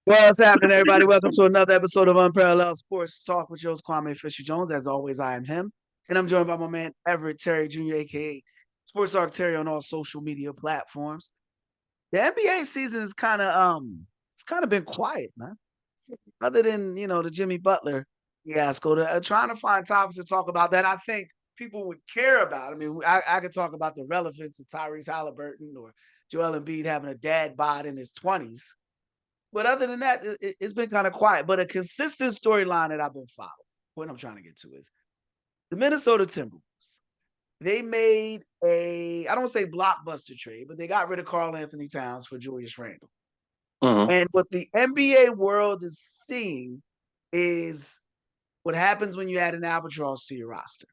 What's happening, everybody? Welcome to another episode of Unparalleled Sports Talk with your host, Kwame Fisher Jones. As always, I am him. And I'm joined by my man, Everett Terry Jr., aka Sports Talk Terry on all social media platforms. The NBA season is it's kind of been quiet, man. Other than, the Jimmy Butler fiasco, trying to find topics to talk about that I think people would care about. I mean, I could talk about the relevance of Tyrese Halliburton or Joel Embiid having a dad bod in his 20s, but other than that, has been kind of quiet. But a consistent storyline that I've been following, what I'm trying to get to is the Minnesota Timberwolves. They made I don't say blockbuster trade, but they got rid of Karl Anthony Towns for Julius Randle. Mhm. And what the NBA world is seeing is what happens when you add an albatross to your roster.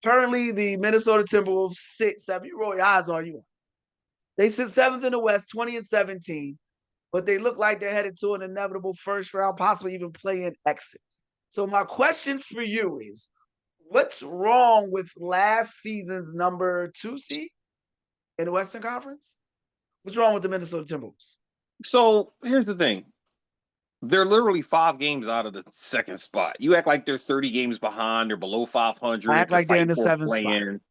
Currently, the Minnesota Timberwolves sit seven. You roll your eyes all you want. They sit seventh in the West, 20 and 17. But they look like they're headed to an inevitable first round, possibly even play-in exit. So my question for you is, what's wrong with last season's number 2 seed in the Western Conference? What's wrong with the Minnesota Timberwolves? So here's the thing. They're literally 5 games out of the second spot. You act like they're 30 games behind. They're below I 500. act They're like they're in fighting the for a seventh spot. play-in.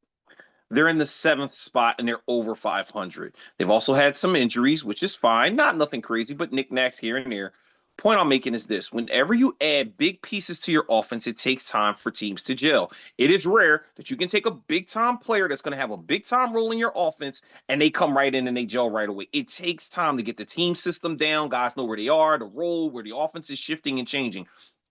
They're in the seventh spot and they're over 500. They've also had some injuries, which is fine. Not nothing crazy, but knickknacks here and there. Point I'm making is this: whenever you add big pieces to your offense, it takes time for teams to gel. It is rare that you can take a big time player that's going to have a big time role in your offense and they come right in and they gel right away. It takes time to get the team system down. Guys know where they are, the role, where the offense is shifting and changing.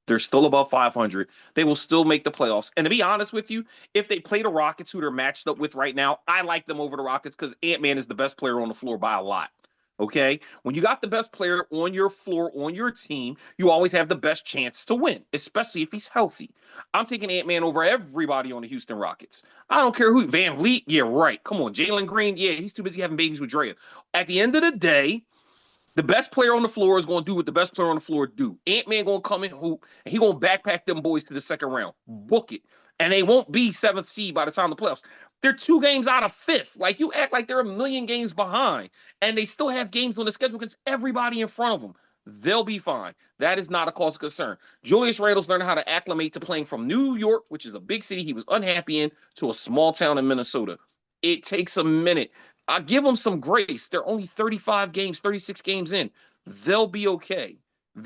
They're still above 500. They will still make the playoffs. And to be honest with you, if they play the Rockets, who they're matched up with right now, I like them over the Rockets because Ant-Man is the best player on the floor by a lot. Okay? When you got the best player on your floor, on your team, you always have the best chance to win, especially if he's healthy. I'm taking Ant-Man over everybody on the Houston Rockets. I don't care who. Van Vliet, yeah, right. Come on. Jalen Green, yeah, he's too busy having babies with Drea. At the end of the day, the best player on the floor is going to do what the best player on the floor do. Ant-Man going to come in hoop, and he going to backpack them boys to the second round. Book it. And they won't be seventh seed by the time the playoffs. They're 2 games out of fifth. Like, you act like they're a million games behind, and they still have games on the schedule against everybody in front of them. They'll be fine. That is not a cause of concern. Julius Randle's learning how to acclimate to playing from New York, which is a big city he was unhappy in, to a small town in Minnesota. It takes a minute. I give them some grace. They're only 35 games, 36 games in. They'll be okay.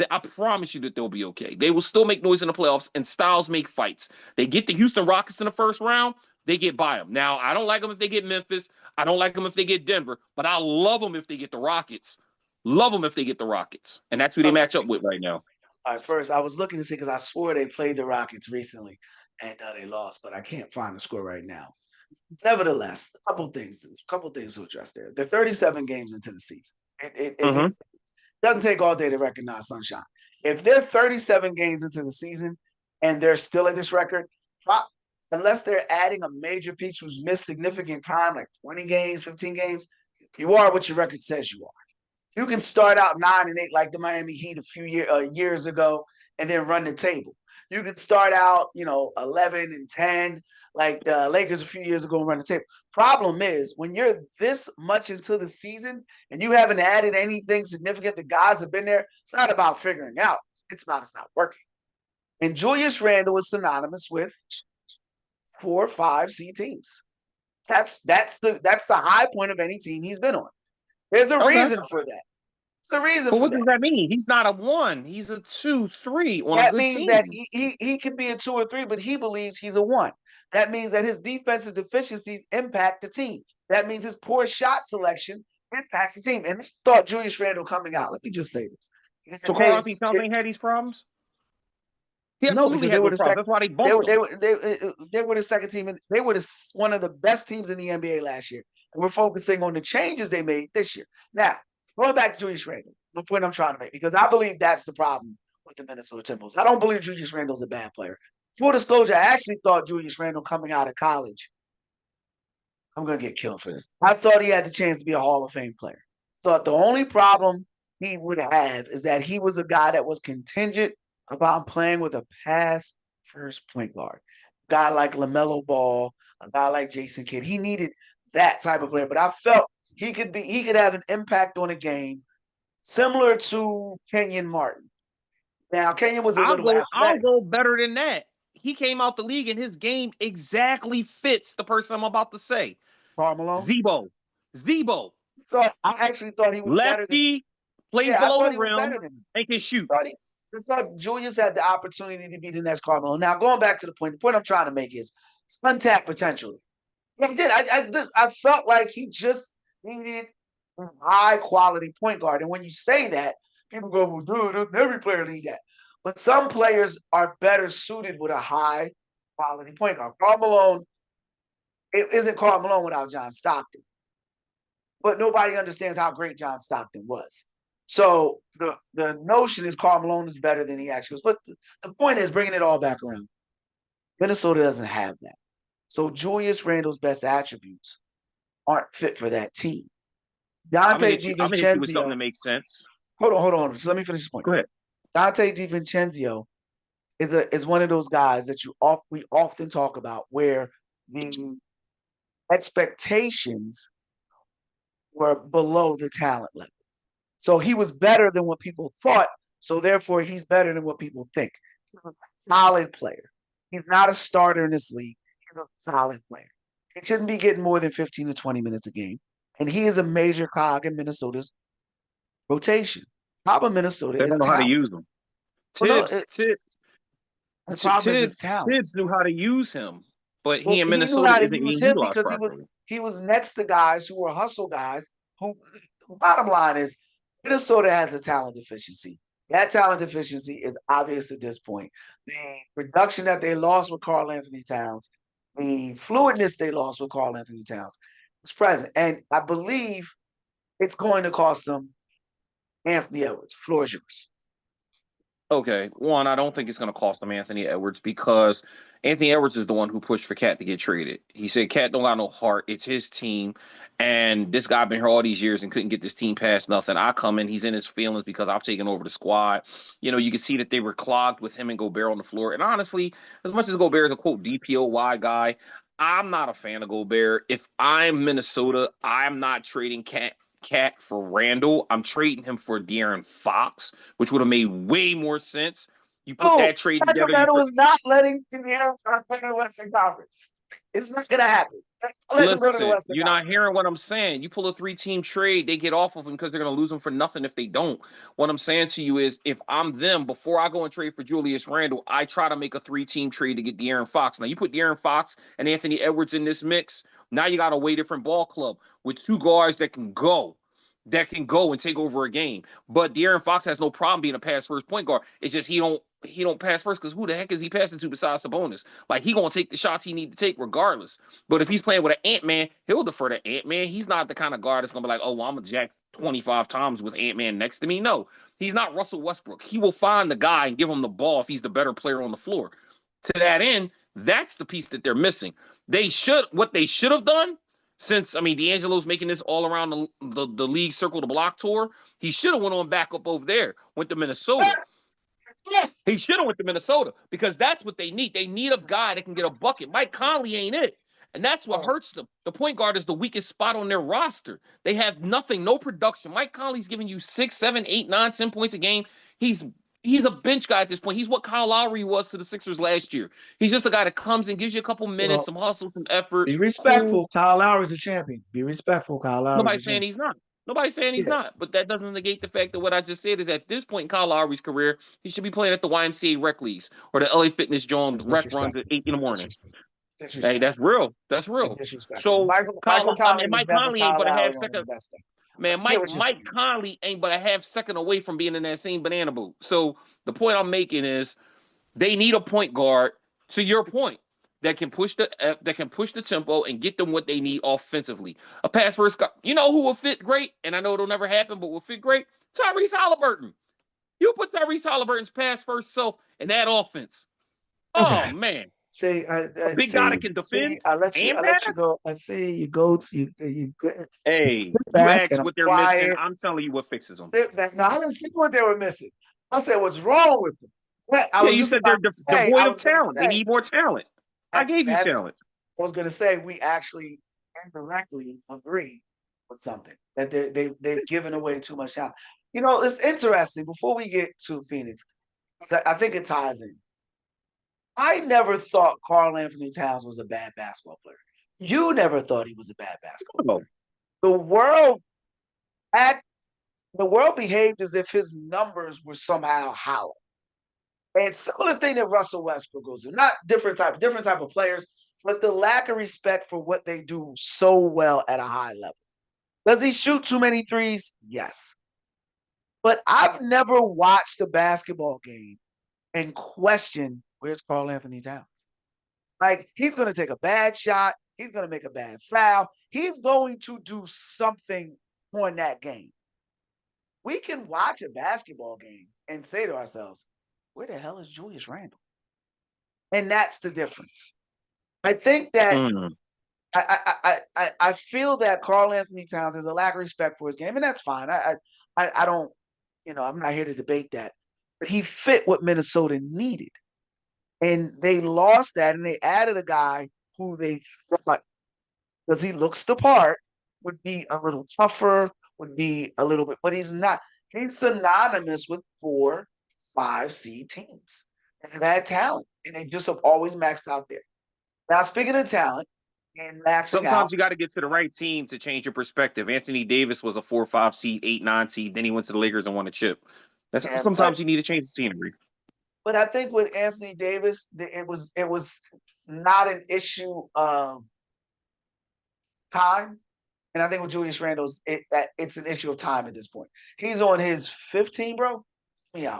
I promise you that they'll be okay. They will still make noise in the playoffs, and styles make fights. They get the Houston Rockets in the first round, they get by them. Now, I don't like them if they get Memphis. I don't like them if they get Denver, but I love them if they get the Rockets. Love them if they get the Rockets. And that's who they match up with right now. All right, first, I was looking to see because I swore they played the Rockets recently and they lost, but I can't find the score right now. Nevertheless, a couple things to address there. They're 37 games into the season. Mm-hmm. It doesn't take all day to recognize sunshine. If they're 37 games into the season and they're still at this record, unless they're adding a major piece who's missed significant time, like 20 games, 15 games, you are what your record says you are. You can start out 9-8 like the Miami Heat years ago, and then run the table. You can start out, 11-10 like the Lakers a few years ago and run the table. Problem is, when you're this much into the season and you haven't added anything significant, the guys have been there. It's not about figuring out; it's not working. And Julius Randle is synonymous with 4 or 5 C teams. That's the high point of any team he's been on. There's a Okay. reason for that. There's a reason But for what that. does that mean? He's not a one. He's a 2, 3 on a That good means that team. he could be a 2 or 3, but he believes he's a 1. That means that his defensive deficiencies impact the team. That means his poor shot selection impacts the team. And this thought Julius Randle coming out. Let me just say this. Because So Carl Anthony Towns ain't had these problems? He no, absolutely because they had were no the problems. second. That's why they They bumped were they him. were they were the second team, and they were one of the best teams in the NBA last year. And we're focusing on the changes they made this year. Now, going back to Julius Randle, the point I'm trying to make, because I believe that's the problem with the Minnesota Timberwolves. I don't believe Julius Randle's a bad player. Full disclosure, I actually thought Julius Randle coming out of college, I'm going to get killed for this. I thought he had the chance to be a Hall of Fame player. Thought the only problem he would have is that he was a guy that was contingent about playing with a pass first point guard. A guy like LaMelo Ball, a guy like Jason Kidd. He needed that type of player, but I felt he could have an impact on a game similar to Kenyon Martin. Now, Kenyon was a I'll little go. I'll athletic. go better than that. He came out the league and his game exactly fits the person I'm about to say. Karl Malone. Zebo. Zebo. So I actually thought he was better than. Lefty, plays Yeah, I below thought the he was rim, better than him. and can shoot. I thought Julius had the opportunity to be the next Karl Malone. Now, going back to the point I'm trying to make is it's untapped potential. Yeah, he did. I felt like he just needed a high quality point guard. And when you say that, people go, well, dude, doesn't every player need that? But some players are better suited with a high quality point guard. Karl Malone, it isn't Karl Malone without John Stockton. But nobody understands how great John Stockton was. So the notion is Karl Malone is better than he actually was. But the point is bringing it all back around. Minnesota doesn't have that. So Julius Randle's best attributes aren't fit for that team. I'm gonna Dante hit you. I'm gonna hit you with something DiVincenzo. that makes sense. Hold on. Just let me finish this point. Go ahead. Dante DiVincenzo is one of those guys that we often talk about where the expectations were below the talent level. So he was better than what people thought. So therefore, he's better than what people think. He's a solid player. He's not a starter in this league. He's a solid player. He shouldn't be getting more than 15 to 20 minutes a game. And he is a major cog in Minnesota's rotation. Top of Minnesota They is don't know how to talent. use them. Well, no, Tibbs, Tibbs, the problem is his Tibbs, talent. Tibbs knew how to use him, but Well, he in he knew Minnesota how to isn't use being him utilized because properly. he was next to guys who were hustle guys. Who, bottom line is, Minnesota has a talent deficiency. That talent deficiency is obvious at this point. The production that they lost with Karl Anthony Towns, the fluidness they lost with Karl Anthony Towns, is present, and I believe it's going to cost them Anthony Edwards. Floor is yours. Okay, one, I don't think it's going to cost him Anthony Edwards because Anthony Edwards is the one who pushed for Cat to get traded. He said Cat don't got no heart. It's his team, and this guy been here all these years and couldn't get this team past nothing. I come in, he's in his feelings because I've taken over the squad. You know, you can see that they were clogged with him and Gobert on the floor. And honestly, as much as Gobert is a quote DPOY guy, I'm not a fan of Gobert. If I'm Minnesota, I'm not trading Cat for Randall. I'm trading him for De'Aaron Fox, which would have made way more sense. You put Oh, that trade together. Sacramento is not letting Indiana play in the Western Conference. It's not going to happen. Let them go to the Listen, Western you're not Conference. hearing what I'm saying. You pull a 3-team trade, they get off of them because they're going to lose them for nothing if they don't. What I'm saying to you is, if I'm them, before I go and trade for Julius Randle, I try to make a 3-team trade to get De'Aaron Fox. Now, you put De'Aaron Fox and Anthony Edwards in this mix, now you got a way different ball club with two guards that can go and take over a game. But De'Aaron Fox has no problem being a pass first point guard. It's just he don't pass first because who the heck is he passing to besides Sabonis? Like he gonna take the shots he need to take regardless. But if he's playing with an Ant Man, he'll defer to Ant Man. He's not the kind of guard that's gonna be like, oh, well, I'm gonna jack 25 times with Ant Man next to me. No, he's not Russell Westbrook. He will find the guy and give him the ball if he's the better player on the floor. To that end, that's the piece that they're missing. What they should have done since D'Angelo's making this all around the league circle the block tour, he should have went on back up over there, went to Minnesota. He should have went to Minnesota because that's what they need. They need a guy that can get a bucket. Mike Conley ain't it. And that's what hurts them. The point guard is the weakest spot on their roster. They have nothing, no production. Mike Conley's giving you 6, 7, 8, 9, 10 points a game. He's a bench guy at this point. He's what Kyle Lowry was to the Sixers last year. He's just a guy that comes and gives you a couple minutes, Well, some hustle, some effort. be Cool. respectful. Kyle Lowry's a champion. Be respectful. Kyle Lowry's a Nobody's saying champion. he's not. Nobody's saying he's Yeah, not. But that doesn't negate the fact that what I just said is at this point in Kyle Lowry's career, he should be playing at the YMCA rec leagues or the LA Fitness Jones it's rec runs at disrespectful. 8 in the It's morning. disrespectful. It's Hey, disrespectful. that's real. That's It's real. disrespectful. So Michael Conley And was Mike never Conley ain't Kyle but a half Lowry on his second. best day. Man, I get what you're Mike saying. Conley ain't but a half second away from being in that same banana boat. So the point I'm making is they need a point guard, to your point, that can push the tempo and get them what they need offensively. A pass first guy. You know who will fit great? And I know it'll never happen, but will fit great? Tyrese Halliburton. You put Tyrese Halliburton's pass first self in that offense. Oh Okay. man. Say, A big guy that can say, defend I and let you pass. go. I say you go to you Hey, sit you back ask and I'm what they're missing. quiet. I'm telling you what fixes them. Sit back. No, I didn't see what they were missing. I said, what's wrong with them? What I Yeah, was you just said about they're to say, devoid of talent. They need more talent. I gave you that's talent. I was gonna say we actually indirectly agree with something that they've given away too much talent. It's interesting. Before we get to Phoenix, 'cause I think it ties in. I never thought Karl Anthony Towns was a bad basketball player. You never thought he was a bad basketball Oh, player. The world act the world behaved as if his numbers were somehow hollow. And some of the thing that Russell Westbrook goes through, not different type of players, but the lack of respect for what they do so well at a high level. Does he shoot too many threes? Yes. But I've never watched a basketball game and question where's Karl Anthony Towns. Like he's going to take a bad shot, he's going to make a bad foul, he's going to do something on that game. We can watch a basketball game and say to ourselves, where the hell is Julius Randle? And that's the difference. I think that mm. I feel that Karl Anthony Towns has a lack of respect for his game, and that's fine. I don't, I'm not here to debate that. But he fit what Minnesota needed. And they lost that, and they added a guy who they thought, because he looks the part, would be a little tougher, would be a little bit, but he's not. He's synonymous with 4, 5 seed teams. They've had talent, and they just have always maxed out there. Now, speaking of talent and maxing out, Sometimes you got to get to the right team to change your perspective. Anthony Davis was a 4 or 5 seed, 8, 9 seed. Then he went to the Lakers and won a chip. That's yeah, sometimes you need to change the scenery. but I think with Anthony Davis, it was not an issue of time. And I think with Julius Randle's, it's an issue of time at this point. He's on his 15, bro. Yeah,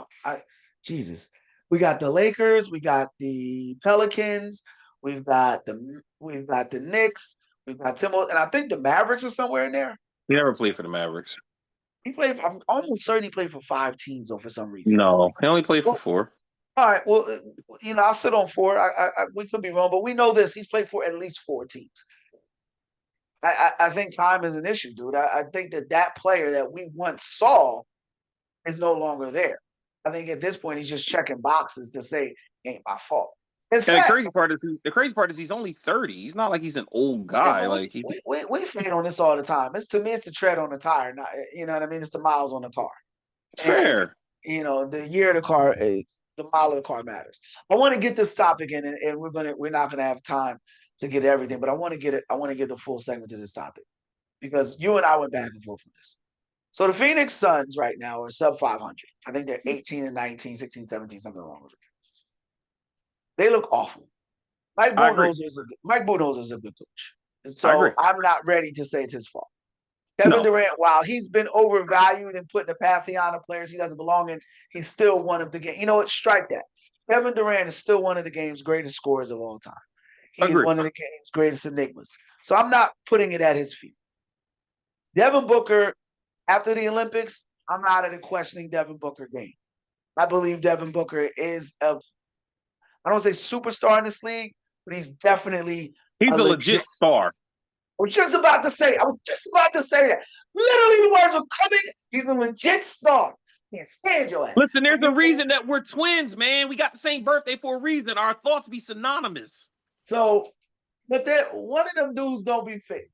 Jesus. We got the Lakers, we got the Pelicans, we've got the Knicks, we've got Timberwolves, and I think the Mavericks are somewhere in there. He never played for the Mavericks. He played. I'm almost certain he played for 5 teams, though, for some reason. No, he only played for Well, 4. all right. Well, I'll sit on 4. We could be wrong, but we know this. He's played for at least 4 teams. I think time is an issue, dude. I think that player that we once saw is no longer there. I think at this point he's just checking boxes to say ain't my fault. In And the fact, crazy part is he's only 30. He's not like he's an old yeah, guy. but Like he we fan on this all the time. To me, it's the tread on the tire. Not, you know what I mean? It's the miles on the car. And fair. the year of the car, the mile of the car matters. I want to get this topic in, and we're not gonna have time to get everything, but I want to get it. I want to get the full segment to this topic because you and I went back and forth on this. So the Phoenix Suns right now are sub 500. I think they're 18 and 19, 16, 17, something wrong with it. They look awful. I agree. Mike Budenholzer is a good coach. And I agree. so I'm not ready to say it's his fault. Kevin No, Durant, while he's been overvalued and put in the pantheon of players he doesn't belong in, he's still one of the game. You know what? Strike that. Kevin Durant is still one of the game's greatest scorers of all time. He is agree. one of the game's greatest enigmas. So I'm not putting it at his feet. Devin Booker, after the Olympics, I'm not at a questioning Devin Booker game. I believe Devin Booker is I don't say superstar in this league, but he's definitely He's a a legit. legit star. I was just about to say that. Literally, the words were coming. He's a legit star. Can't stand your ass. Listen, there's a reason that we're twins, man. We got the same birthday for a reason. Our thoughts be synonymous. So, but one of them dudes don't be fit.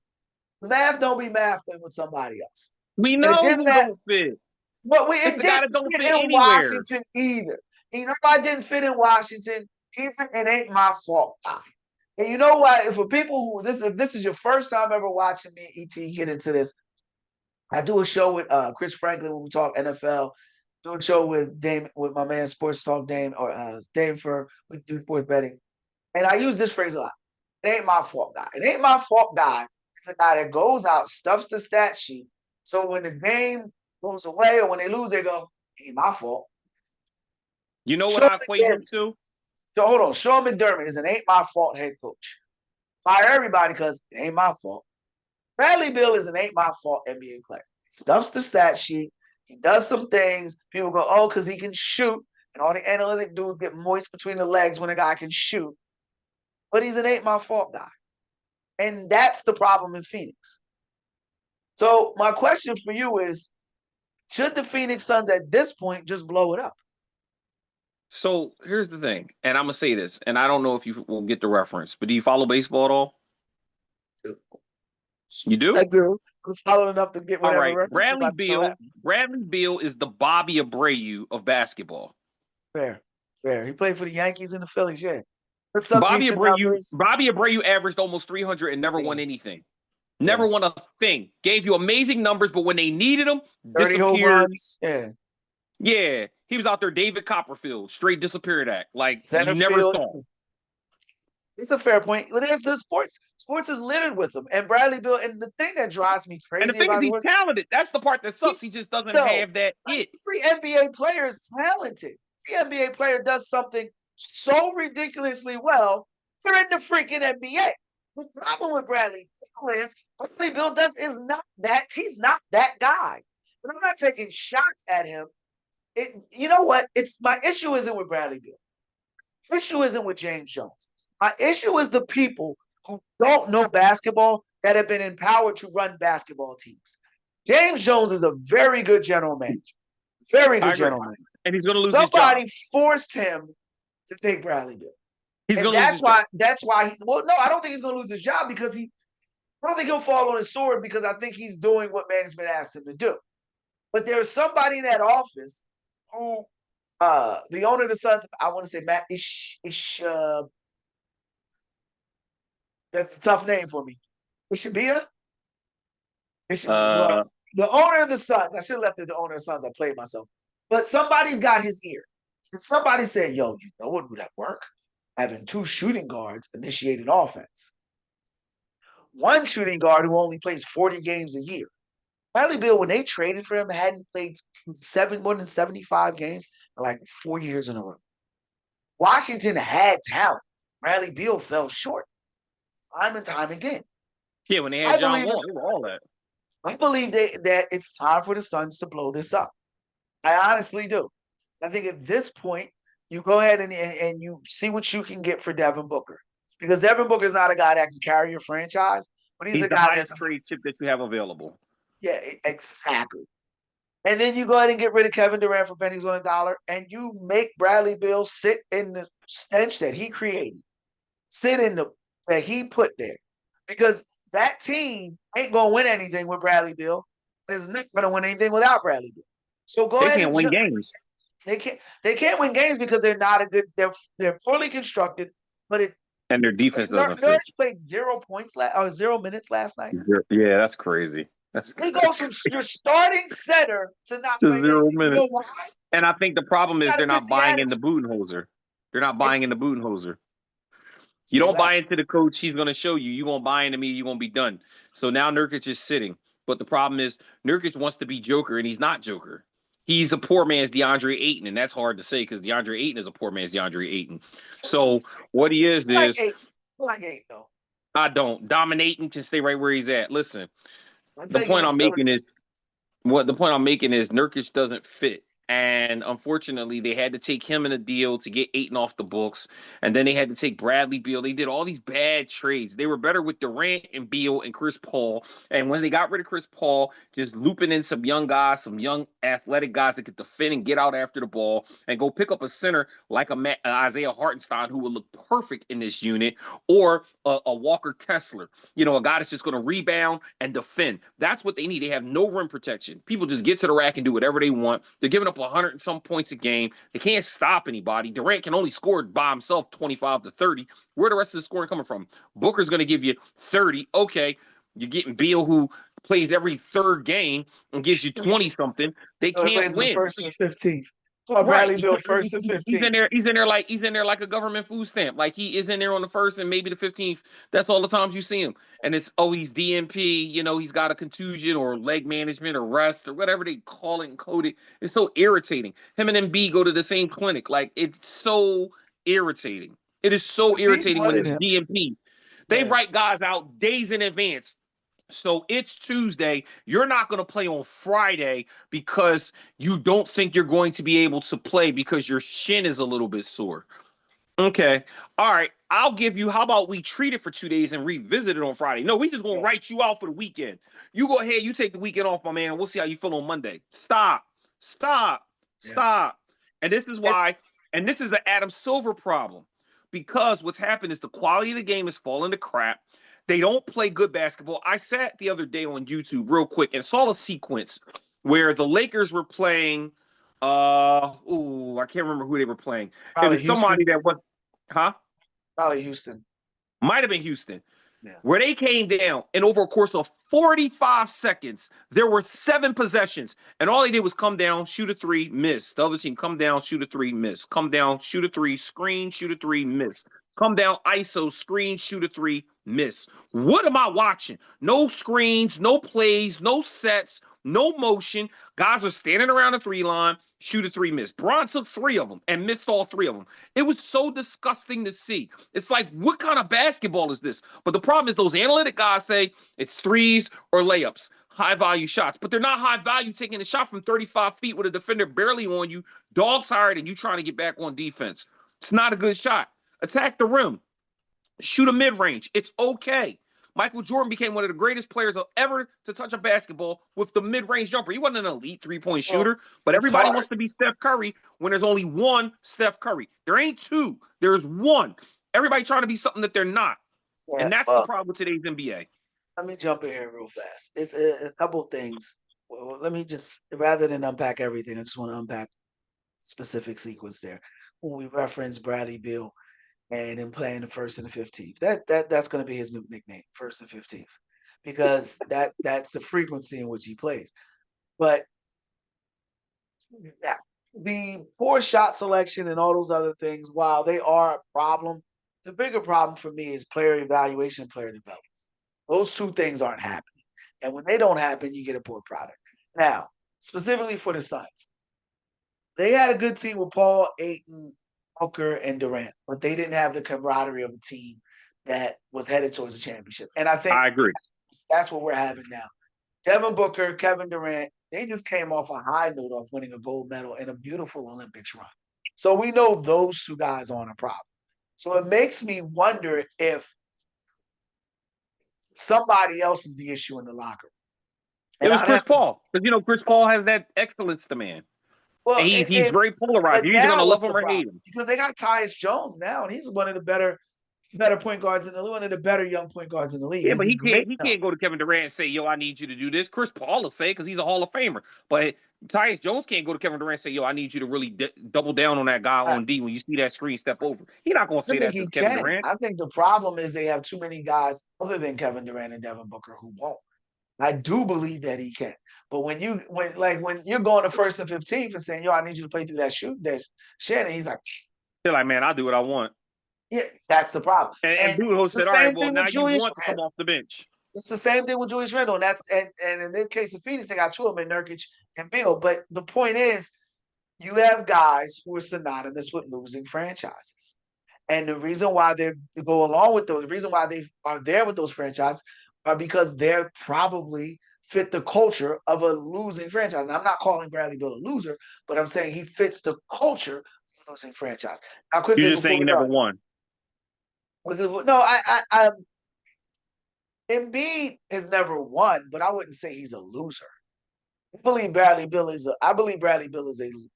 Math don't be mathing with somebody else. We And it know didn't who matter. don't fit. But It's it the guy didn't that don't fit fit in anywhere. Washington either. And you know why it didn't fit in Washington? He's an it ain't my fault guy. And you know why? For people who if this is your first time ever watching me, ET, get into this, I do a show with Chris Franklin when we talk NFL. Do a show with Dame, with my man Sports Talk Dame, or Dame for we do sports betting. And I use this phrase a lot. It ain't my fault guy. It ain't my fault guy. It's a guy that goes out, stuffs the stat sheet. So when the game goes away or when they lose, they go, it ain't my fault. You know what Sean I equate him McDermott. to? So hold on. Sean McDermott is an ain't my fault head coach. Fire everybody because it ain't my fault. Bradley Beal is an ain't my fault NBA player. He stuffs the stat sheet. He does some things. People go, oh, because he can shoot. And all the analytic dudes get moist between the legs when a guy can shoot. But he's an ain't my fault guy. And that's the problem in Phoenix. So my question for you is, should the Phoenix Suns at this point just blow it up? So here's the thing, and I'm gonna say this, and I don't know if you will get the reference, but do you follow baseball at all? You I do? do. I'm following enough to get All whatever right. records you're about to throw at me. Bradley Beal is the Bobby Abreu of basketball. Fair, fair. He played for the Yankees and the Phillies, yeah. Put some decent numbers. Bobby Abreu averaged almost 300 and never won Yeah, anything. yeah. Never won a thing. Gave you amazing numbers, but when they needed him, 30 home disappeared. runs. Yeah. Yeah, he was out there David Copperfield, straight disappeared act. Like Center you never field. saw him. It's a fair point. But there's the sports. Sports is littered with them. And Bradley Bill, and the thing that drives me And the crazy thing is, about he's sports, talented. That's the part that sucks. he's He just doesn't no. have that it. Every NBA player is talented. Every NBA player does something so ridiculously well. They're in the freaking NBA. The problem with Bradley Bill is Bradley Bill is not that. He's not that guy. But I'm not taking shots at him. You know what? It's my issue isn't with Bradley Bill. Issue isn't with James Jones. My issue is the people who don't know basketball that have been empowered to run basketball teams. James Jones is a very good general manager. Very good general manager. And he's going to lose his Somebody job. forced him to take Bradley Bill. He's And going to lose his job. that's why well, no, I don't think he's going to lose his job because I don't think he'll fall on his sword because I think he's doing what management asked him to do. But there's somebody in that office who the owner of the Suns, I want to say Matt that's a tough name for me. Ishabia? Well, the owner of the Suns, I should have left it the owner of the Suns. I played myself. But somebody's got his ear. And somebody said, yo, you know what would that work? Having two shooting guards initiate an offense. One shooting guard who only plays 40 games a year. Bradley Beal, when they traded for him, hadn't played more than 75 games in like 4 years in a row. Washington had talent. Bradley Beal fell short time and time again. Yeah, when they had John Wall, they were all that. I believe that it's time for the Suns to blow this up. I honestly do. I think at this point, you go ahead and you see what you can get for Devin Booker. Because Devin Booker is not a guy that can carry your franchise, but he's a the guy highest trade chip that you have available. Yeah, exactly. And then you go ahead and get rid of Kevin Durant for pennies on a dollar, and you make Bradley Beal sit in the stench that he created, sit in the that he put there, because that team ain't gonna win anything with Bradley Beal. It's not gonna win anything without Bradley Beal. So go ahead. They can't win games. They can't win games because they're not a good. They're poorly constructed, but and their defense doesn't fit. Nurse played 0 points or 0 minutes last night. Yeah, that's crazy. He goes from your starting center to not to 0 minutes. You know why? And I think the problem is they're not buying in the Budenholzer. They're not buying in the Budenholzer. You don't buy into the coach, he's going to show you. You're going to buy into me, you're going to be done. So now Nurkic is sitting. But the problem is Nurkic wants to be Joker, and he's not Joker. He's a poor man's DeAndre Ayton, and that's hard to say because DeAndre Ayton is a poor man's DeAndre Ayton. So what he is like Ayton, though. I don't. Dominating can stay right where he's at. Listen, the point I'm making is Nurkic doesn't fit. And unfortunately, they had to take him in a deal to get Ayton off the books. And then they had to take Bradley Beal. They did all these bad trades. They were better with Durant and Beal and Chris Paul. And when they got rid of Chris Paul, just looping in some young guys, some young athletic guys that could defend and get out after the ball and go pick up a center like Isaiah Hartenstein, who would look perfect in this unit, or a Walker Kessler, a guy that's just going to rebound and defend. That's what they need. They have no rim protection. People just get to the rack and do whatever they want. They're giving up 100 and some points a game. They can't stop anybody. Durant can only score by himself 25 to 30. Where the rest of the scoring coming from? Booker's going to give you 30. Okay, you're getting Beal, who plays every third game and gives you 20-something. They can't win. The first and the 15th. Bradley Beal first and 15th. He's in there like a government food stamp. Like he is in there on the first and maybe the 15th. That's all the times you see him. And it's he's DNP, he's got a contusion or leg management or rest or whatever they call it and code it. It's so irritating. Him and MB go to the same clinic. Like it's so irritating. It is so irritating when it's DNP. They write guys out days in advance. So it's Tuesday. You're not going to play on Friday because you don't think you're going to be able to play because your shin is a little bit sore. Okay. All right. I'll give you, how about we treat it for 2 days and revisit it on Friday? No, we just going to write you out for the weekend. You go ahead. You take the weekend off, my man, and we'll see how you feel on Monday. Stop. And this is why, and this is the Adam Silver problem, because what's happened is the quality of the game is falling to crap. They don't play good basketball. I sat the other day on YouTube real quick and saw a sequence where the Lakers were playing. I can't remember who they were playing. It Probably was Houston. somebody that was, huh? Probably Houston. Might have been Houston, Yeah. where they came down and over a course of 45 seconds, there were 7 possessions. And all they did was come down, shoot a three, miss. The other team come down, shoot a three, miss. Come down, shoot a three, screen, shoot a three, miss. Come down, ISO, screen, shoot a three, miss. What am I watching? No screens, no plays, no sets, no motion. Guys are standing around the 3 line, shoot a three, miss. Bron took 3 of them and missed all 3 of them. It was so disgusting to see. It's like, what kind of basketball is this? But the problem is those analytic guys say it's threes or layups, high value shots, but they're not high value taking a shot from 35 feet with a defender barely on you, dog tired, and you trying to get back on defense. It's not a good shot. Attack the rim. Shoot a mid-range. It's okay. Michael Jordan became one of the greatest players ever to touch a basketball with the mid-range jumper. He wasn't an elite three-point Well, shooter, but it's everybody hard. wants to be Steph Curry when there's only one Steph Curry. There ain't 2. There's 1. Everybody trying to be something that they're not. Yeah. And that's the problem with today's NBA. Let me jump in here real fast. It's a couple things. Well, let me just, rather than unpack everything, I just want to unpack specific sequence there. When we reference Bradley Beal and him playing the first and the 15th, that's going to be his new nickname, first and 15th, because that's the frequency in which he plays. But the poor shot selection and all those other things, while they are a problem, the bigger problem for me is player evaluation, player development. Those 2 things aren't happening. And when they don't happen, you get a poor product. Now, specifically for the Suns, they had a good team with Paul, Ayton, Booker, and Durant, but they didn't have the camaraderie of a team that was headed towards a championship. And I think I agree. that's what we're having now. Devin Booker, Kevin Durant, they just came off a high note of winning a gold medal in a beautiful Olympics run. So we know those 2 guys aren't a problem. So it makes me wonder if somebody else is the issue in the locker room. It was Chris Paul. Because, Chris Paul has that excellence demand. Well, and he's very polarized. You're either going to love him or hate him. Because they got Tyus Jones now, and he's one of the better point guards in the league, one of the better young point guards in the league. Yeah, but he can't go to Kevin Durant and say, yo, I need you to do this. Chris Paul will say because he's a Hall of Famer. But Tyus Jones can't go to Kevin Durant and say, yo, I need you to really double down on that guy on D when you see that screen step over. He's not going to say that to Kevin Durant. I think the problem is they have too many guys other than Kevin Durant and Devin Booker who won't. I do believe that he can. But when you're going to first and 15th and saying, yo, I need you to play through that shit, and he's like, they're like, man, I'll do what I want. Yeah, that's the problem. And Budenholzer said, all right, well, now you want to come off the bench. It's the same thing with Julius Randle. And in the case of Phoenix, they got 2 of them in Nurkic and Beal. But the point is, you have guys who are synonymous with losing franchises. And the reason why they go along with those, the reason why they are there with those franchises are because they're probably fit the culture of a losing franchise. And I'm not calling Bradley Beal a loser, but I'm saying he fits the culture of a losing franchise. Now, quickly, you're just saying he never won. No, Embiid has never won, but I wouldn't say he's a loser. I believe Bradley Beal is a loser.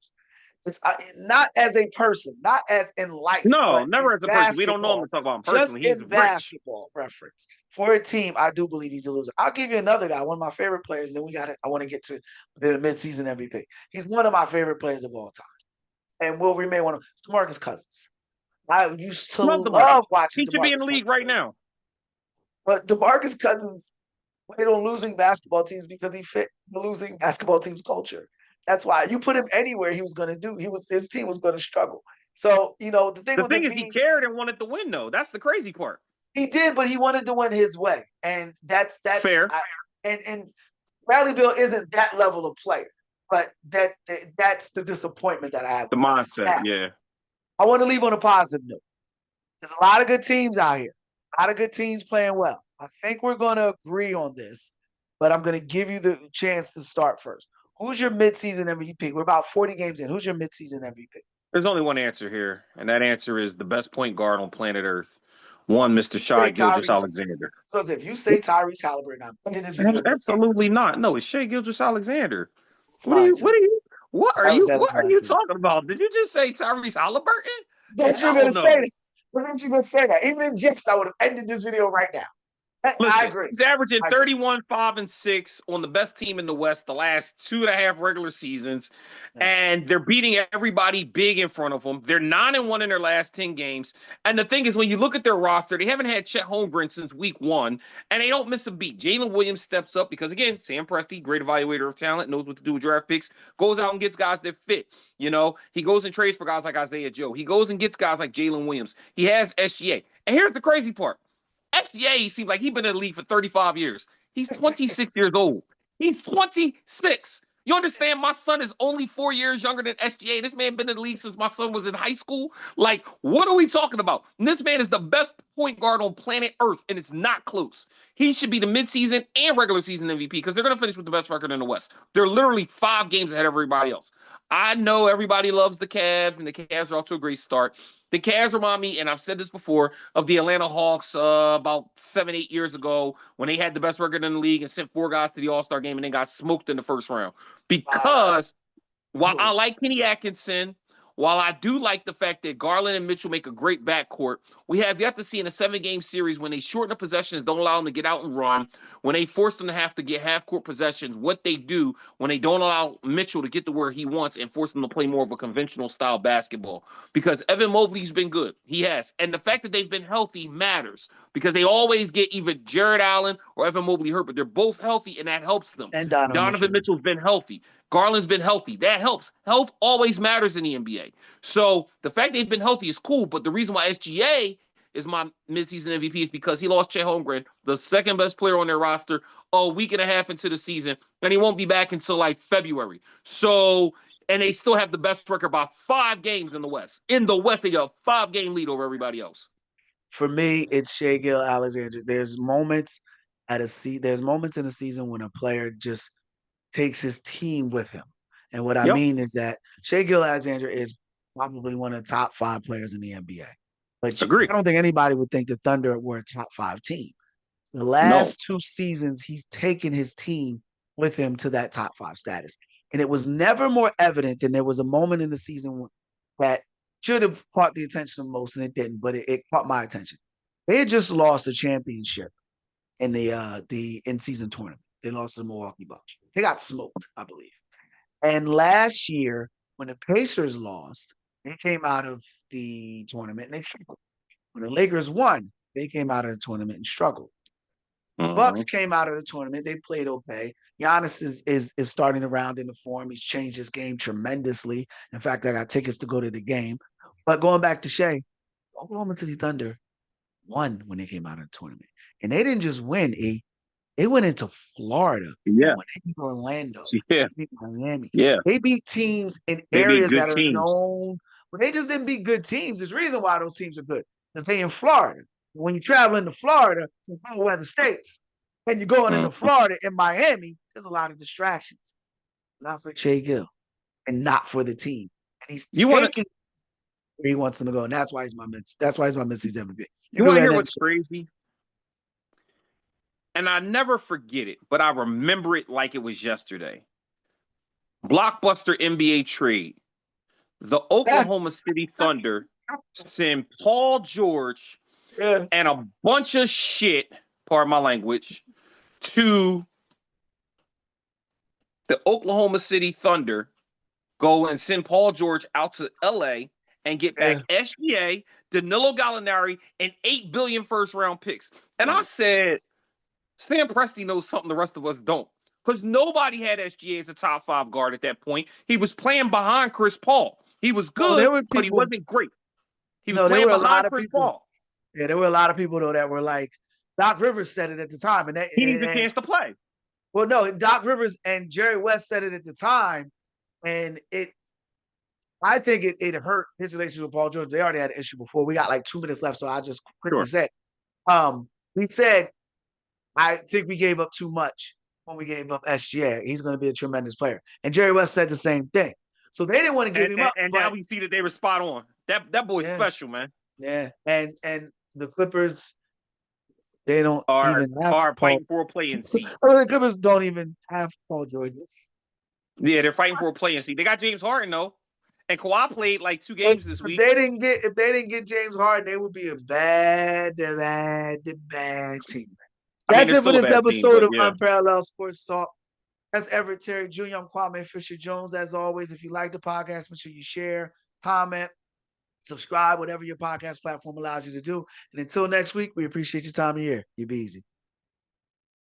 It's not as a person, not as in life. No, never as a person. We don't know him to talk about him personally. Just in basketball reference. For a team, I do believe he's a loser. I'll give you another guy, one of my favorite players. Then I want to get to the midseason MVP. He's one of my favorite players of all time, and will remain one of them. It's DeMarcus Cousins. I used to love watching. He should be in the league right now. But DeMarcus Cousins played on losing basketball teams because he fit the losing basketball team's culture. That's why you put him anywhere he was going to do. His team was going to struggle. So, the thing is he cared and wanted to win, though. That's the crazy part. He did, but he wanted to win his way. And that's fair. And Bradley Beal isn't that level of player. But that's the disappointment that I have. The mindset, yeah. I want to leave on a positive note. There's a lot of good teams out here. A lot of good teams playing well. I think we're going to agree on this, but I'm going to give you the chance to start first. Who's your midseason MVP? We're about 40 games in. Who's your midseason MVP? There's only one answer here, and that answer is the best point guard on planet Earth. One, Mr. Shai Gilgeous-Alexander. So if you say Tyrese Halliburton, I'm ending this video. Absolutely not. No, it's Shai Gilgeous-Alexander. What are you talking about? Did you just say Tyrese Halliburton? Don't you gonna say that? Don't you gonna say that? Even in Jets, I would have ended this video right now. I Listen, agree. he's averaging I agree. 31, 5, and 6 on the best team in the West the last 2.5 regular seasons. Yeah. And they're beating everybody big in front of them. They're 9-1 in their last 10 games. And the thing is, when you look at their roster, they haven't had Chet Holmgren since week 1, and they don't miss a beat. Jalen Williams steps up because, again, Sam Presti, great evaluator of talent, knows what to do with draft picks, goes out and gets guys that fit. You know, he goes and trades for guys like Isaiah Joe. He goes and gets guys like Jalen Williams. He has SGA. And here's the crazy part. SGA seems like he's been in the league for 35 years. He's 26 years old. He's 26. You understand? My son is only 4 years younger than SGA. This man been in the league since my son was in high school. Like, what are we talking about? And this man is the best point guard on planet Earth, and it's not close. He should be the midseason and regular season MVP because they're going to finish with the best record in the West. They're literally 5 games ahead of everybody else. I know everybody loves the Cavs, and the Cavs are off to a great start. The Cavs remind me, and I've said this before, of the Atlanta Hawks about 7, 8 years ago when they had the best record in the league and sent 4 guys to the All-Star game and then got smoked in the first round. Because while I like Kenny Atkinson, while I do like the fact that Garland and Mitchell make a great backcourt, we have yet to see in a 7-game series when they shorten the possessions, don't allow them to get out and run, when they force them to have to get half-court possessions, what they do when they don't allow Mitchell to get to where he wants and force them to play more of a conventional style basketball. Because Evan Mobley's been good. He has. And the fact that they've been healthy matters because they always get either Jared Allen or Evan Mobley hurt, but they're both healthy, and that helps them. And Donovan Mitchell's been healthy. Garland's been healthy. That helps. Health always matters in the NBA. So the fact they've been healthy is cool, but the reason why SGA is my midseason MVP is because he lost Chet Holmgren, the second best player on their roster, a week and a half into the season, and he won't be back until like February. So, and they still have the best record by 5 games in the West. In the West, they got a 5-game lead over everybody else. For me, it's Shai Gilgeous-Alexander. There's moments there's moments in the season when a player just takes his team with him. And what I Yep. mean is that Shai Gilgeous-Alexander is probably one of the top 5 players in the NBA. But Agree. I don't think anybody would think the Thunder were a top 5 team. The No. last 2 seasons, he's taken his team with him to that top 5 status. And it was never more evident than there was a moment in the season that should have caught the attention of most, and it didn't, but it caught my attention. They had just lost a championship in the in-season tournament. They lost to the Milwaukee Bucks. They got smoked, I believe. And last year, when the Pacers lost, they came out of the tournament and they struggled. When the Lakers won, they came out of the tournament and struggled. Bucks came out of the tournament. They played okay. Giannis is starting to round into form. He's changed his game tremendously. In fact, I got tickets to go to the game. But going back to Shai, Oklahoma City Thunder won when they came out of the tournament. And they didn't just win, they went into Florida. Yeah. They beat Orlando. Yeah. They beat Miami. Yeah. They beat teams in They beat areas good that are teams. known, but they just didn't beat good teams. There's a reason why those teams are good. Because they in Florida. When you travel into Florida, you go weather states, and you're going into Florida and Miami, there's a lot of distractions. Not for Shai Gill and not for the team. And he's taking where he wants them to go. And that's why he's my mid-season MVP. You want to hear what's crazy? And I never forget it, but I remember it like it was yesterday. Blockbuster NBA trade. The Oklahoma City Thunder send Paul George and a bunch of shit, pardon my language, to the Oklahoma City Thunder, go and send Paul George out to LA and get back SGA, Danilo Gallinari, and 8 billion first-round picks. And I said, Sam Presti knows something the rest of us don't. Because nobody had SGA as a top 5 guard at that point. He was playing behind Chris Paul. He was good, but he wasn't great. He was playing behind Chris Paul. Yeah, there were a lot of people, though, that were like, Doc Rivers said it at the time. And he needs a chance to play. Well, no, Doc Rivers and Jerry West said it at the time. And I think it hurt his relationship with Paul George. They already had an issue before. We got like 2 minutes left, so I'll just quickly say, he said, I think we gave up too much when we gave up SGA. He's going to be a tremendous player. And Jerry West said the same thing. So they didn't want to give him up. And now we see that they were spot on. That boy's special, man. Yeah. And the Clippers, they don't even have fighting for a play-in seat. The Clippers don't even have Paul George. Yeah, they're fighting for a play-in seat. They got James Harden, though. And Kawhi played like 2 games this week. If they didn't get James Harden, they would be a bad team. I mean, That's they're it for still a this bad team, episode but of yeah. Unparalleled Sports Talk. That's Everett Terry Jr. I'm Kwame Fisher Jones. As always, if you like the podcast, make sure you share, comment, subscribe, whatever your podcast platform allows you to do. And until next week, we appreciate your time of year. You be easy.